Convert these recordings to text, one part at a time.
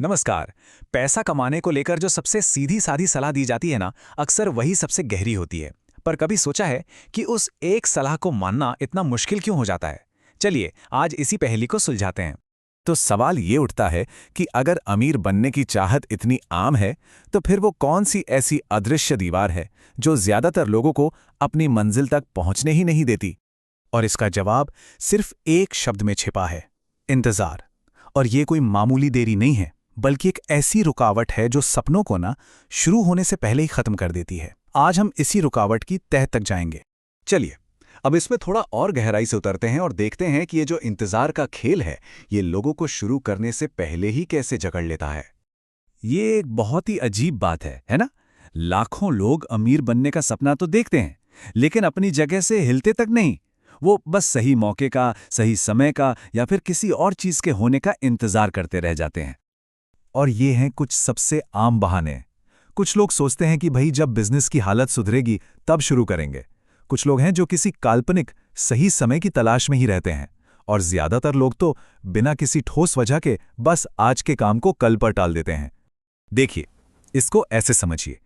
नमस्कार। पैसा कमाने को लेकर जो सबसे सीधी सादी सलाह दी जाती है ना, अक्सर वही सबसे गहरी होती है। पर कभी सोचा है कि उस एक सलाह को मानना इतना मुश्किल क्यों हो जाता है? चलिए आज इसी पहेली को सुलझाते हैं। तो सवाल ये उठता है कि अगर अमीर बनने की चाहत इतनी आम है, तो फिर वो कौन सी ऐसी अदृश्य दीवार है जो ज्यादातर लोगों को अपनी मंजिल तक पहुंचने ही नहीं देती? और इसका जवाब सिर्फ एक शब्द में छिपा है, इंतजार। और ये कोई मामूली देरी नहीं है, बल्कि एक ऐसी रुकावट है जो सपनों को ना शुरू होने से पहले ही खत्म कर देती है। आज हम इसी रुकावट की तह तक जाएंगे। चलिए अब इसमें थोड़ा और गहराई से उतरते हैं और देखते हैं कि ये जो इंतजार का खेल है, ये लोगों को शुरू करने से पहले ही कैसे जकड़ लेता है। ये एक बहुत ही अजीब बात है ना? लाखों लोग अमीर बनने का सपना तो देखते हैं, लेकिन अपनी जगह से हिलते तक नहीं। वो बस सही मौके का, सही समय का या फिर किसी और चीज के होने का इंतजार करते रह जाते हैं। और ये हैं कुछ सबसे आम बहाने। कुछ लोग सोचते हैं कि भाई जब बिजनेस की हालत सुधरेगी तब शुरू करेंगे। कुछ लोग हैं जो किसी काल्पनिक सही समय की तलाश में ही रहते हैं। और ज्यादातर लोग तो बिना किसी ठोस वजह के बस आज के काम को कल पर टाल देते हैं। देखिए, इसको ऐसे समझिए,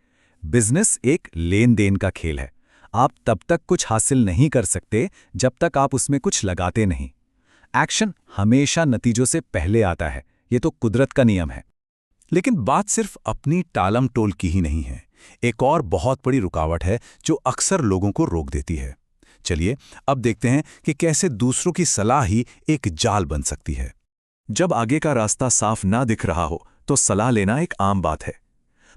बिजनेस एक लेन देन का खेल है। आप तब तक कुछ हासिल नहीं कर सकते जब तक आप उसमें कुछ लगाते नहीं। एक्शन हमेशा नतीजों से पहले आता है, ये तो कुदरत का नियम है। लेकिन बात सिर्फ अपनी टालम टोल की ही नहीं है। एक और बहुत बड़ी रुकावट है जो अक्सर लोगों को रोक देती है। चलिए अब देखते हैं कि कैसे दूसरों की सलाह ही एक जाल बन सकती है। जब आगे का रास्ता साफ ना दिख रहा हो तो सलाह लेना एक आम बात है।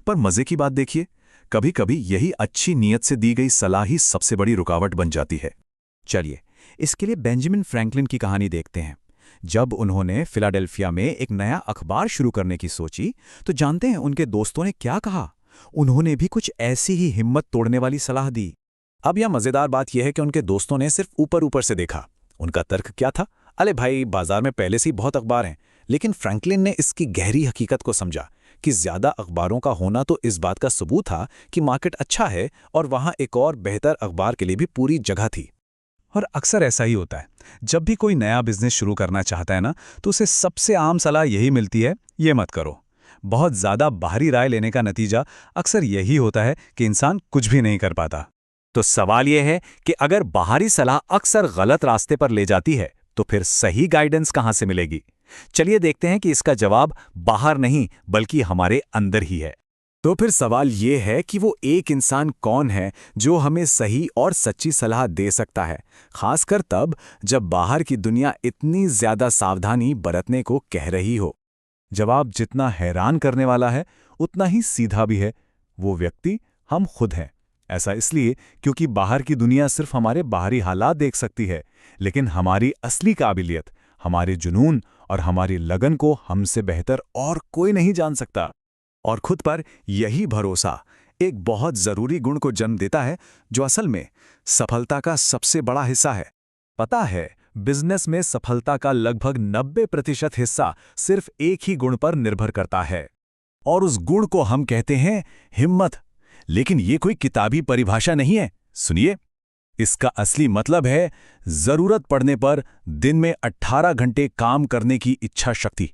पर मजे की बात देखिए, कभी कभी यही अच्छी नीयत से दी गई सलाह ही सबसे बड़ी रुकावट बन जाती है। चलिए इसके लिए बेंजामिन फ्रैंकलिन की कहानी देखते हैं। जब उन्होंने फिलाडेल्फिया में एक नया अखबार शुरू करने की सोची, तो जानते हैं उनके दोस्तों ने क्या कहा? उन्होंने भी कुछ ऐसी ही हिम्मत तोड़ने वाली सलाह दी। अब यह मजेदार बात यह है कि उनके दोस्तों ने सिर्फ ऊपर ऊपर से देखा। उनका तर्क क्या था? अरे भाई, बाजार में पहले से ही बहुत अखबार हैं। लेकिन फ्रैंकलिन ने इसकी गहरी हकीकत को समझा कि ज्यादा अखबारों का होना तो इस बात का सबूत था कि मार्केट अच्छा है और वहां एक और बेहतर अखबार के लिए भी पूरी जगह थी। और अक्सर ऐसा ही होता है, जब भी कोई नया बिजनेस शुरू करना चाहता है ना, तो उसे सबसे आम सलाह यही मिलती है, ये मत करो। बहुत ज्यादा बाहरी राय लेने का नतीजा अक्सर यही होता है कि इंसान कुछ भी नहीं कर पाता। तो सवाल यह है कि अगर बाहरी सलाह अक्सर गलत रास्ते पर ले जाती है, तो फिर सही गाइडेंस कहां से मिलेगी? चलिए देखते हैं कि इसका जवाब बाहर नहीं बल्कि हमारे अंदर ही है। तो फिर सवाल ये है कि वो एक इंसान कौन है जो हमें सही और सच्ची सलाह दे सकता है, खासकर तब जब बाहर की दुनिया इतनी ज्यादा सावधानी बरतने को कह रही हो। जवाब जितना हैरान करने वाला है, उतना ही सीधा भी है। वो व्यक्ति हम खुद हैं। ऐसा इसलिए क्योंकि बाहर की दुनिया सिर्फ हमारे बाहरी हालात देख सकती है, लेकिन हमारी असली काबिलियत, हमारे जुनून और हमारी लगन को हमसे बेहतर और कोई नहीं जान सकता। और खुद पर यही भरोसा एक बहुत जरूरी गुण को जन्म देता है, जो असल में सफलता का सबसे बड़ा हिस्सा है। पता है, बिजनेस में सफलता का लगभग 90% हिस्सा सिर्फ एक ही गुण पर निर्भर करता है, और उस गुण को हम कहते हैं हिम्मत। लेकिन ये कोई किताबी परिभाषा नहीं है। सुनिए, इसका असली मतलब है जरूरत पड़ने पर दिन में 18 घंटे काम करने की इच्छा शक्ति।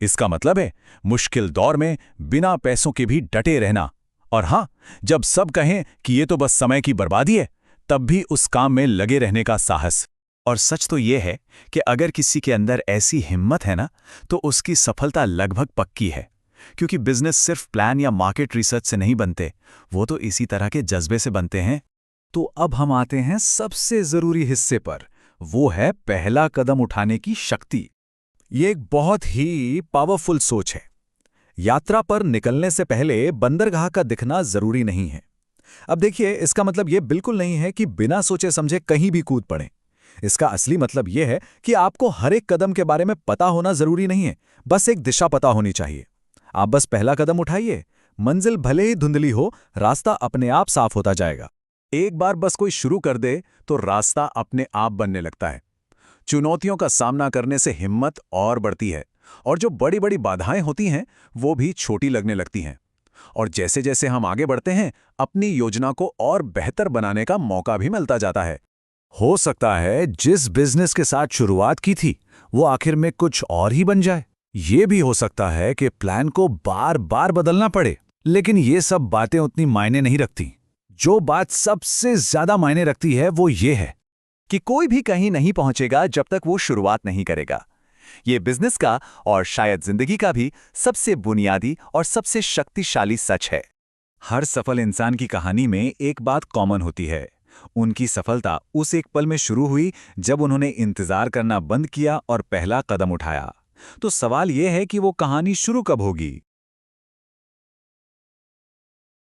इसका मतलब है मुश्किल दौर में बिना पैसों के भी डटे रहना। और हां, जब सब कहें कि ये तो बस समय की बर्बादी है, तब भी उस काम में लगे रहने का साहस। और सच तो ये है कि अगर किसी के अंदर ऐसी हिम्मत है ना, तो उसकी सफलता लगभग पक्की है। क्योंकि बिजनेस सिर्फ प्लान या मार्केट रिसर्च से नहीं बनते, वो तो इसी तरह के जज्बे से बनते हैं। तो अब हम आते हैं सबसे जरूरी हिस्से पर, वो है पहला कदम उठाने की शक्ति। ये एक बहुत ही पावरफुल सोच है। यात्रा पर निकलने से पहले बंदरगाह का दिखना जरूरी नहीं है। अब देखिए, इसका मतलब ये बिल्कुल नहीं है कि बिना सोचे समझे कहीं भी कूद पड़ें। इसका असली मतलब यह है कि आपको हर एक कदम के बारे में पता होना जरूरी नहीं है, बस एक दिशा पता होनी चाहिए। आप बस पहला कदम उठाइए, मंजिल भले ही धुंधली हो, रास्ता अपने आप साफ होता जाएगा। एक बार बस कोई शुरू कर दे तो रास्ता अपने आप बनने लगता है। चुनौतियों का सामना करने से हिम्मत और बढ़ती है, और जो बड़ी बड़ी बाधाएं होती हैं वो भी छोटी लगने लगती हैं। और जैसे जैसे हम आगे बढ़ते हैं, अपनी योजना को और बेहतर बनाने का मौका भी मिलता जाता है। हो सकता है जिस बिजनेस के साथ शुरुआत की थी वो आखिर में कुछ और ही बन जाए। ये भी हो सकता है कि प्लान को बार बार बदलना पड़े, लेकिन ये सब बातें उतनी मायने नहीं रखती। जो बात सबसे ज्यादा मायने रखती है वो ये है कि कोई भी कहीं नहीं पहुंचेगा जब तक वो शुरुआत नहीं करेगा। ये बिजनेस का और शायद जिंदगी का भी सबसे बुनियादी और सबसे शक्तिशाली सच है। हर सफल इंसान की कहानी में एक बात कॉमन होती है। उनकी सफलता उस एक पल में शुरू हुई जब उन्होंने इंतजार करना बंद किया और पहला कदम उठाया। तो सवाल यह है कि वो कहानी शुरू कब होगी?